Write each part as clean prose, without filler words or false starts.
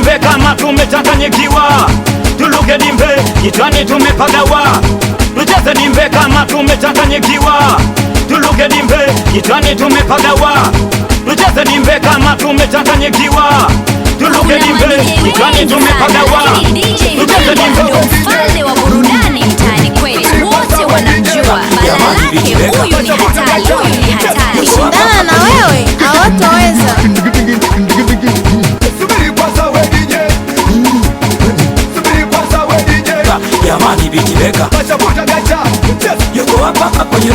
dimbe kama tumechanganyikiwa, tuluke dimbe kichwani tumepagawa. Tucheze dimbe kama tumechanganyikiwa, tuluke dimbe kichwani tumepagawa. Tucheze dimbe kama tumechanganyikiwa, tuluke dimbe kichwani tumepagawa. Tucheze dimbe mfalme wa burudani mtaani kwetu, wote wanamjua. Bala lake huyu ni hatari, huyu ni hatari. Shindana na wewe hawatoweza. Jamani biti beka yuko hapa kwenye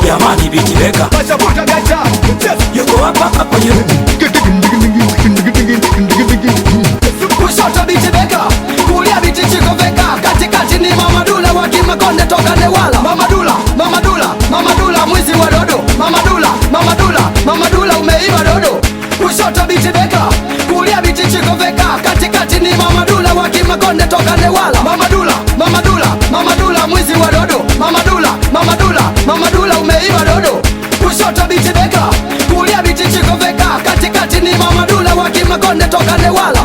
jamani biti beka yuko hapa kwenye kushoto biti beka, kulia biti chiko veka, katikati ni Mama Dula wa Kimakonde toka Newala. Mama Dula, Mama Dula, Mama Dula mwizi wa dodo. Mama Dula, Mama Dula, Mama Dula umeiba dodo. Kushoto biti beka, kulia biti chiko veka, katikati ni Mama Dula wa Kimakonde toka Newala. Mama Dula, Mama Dula, Mama Dula mwizi wa dodo. Mama Dula, Mama Dula, Mama Dula umeiba dodo. Kushoto biti beka, kulia biti chiko veka, katikati ni Mama Dula wa Kimakonde toka Newala.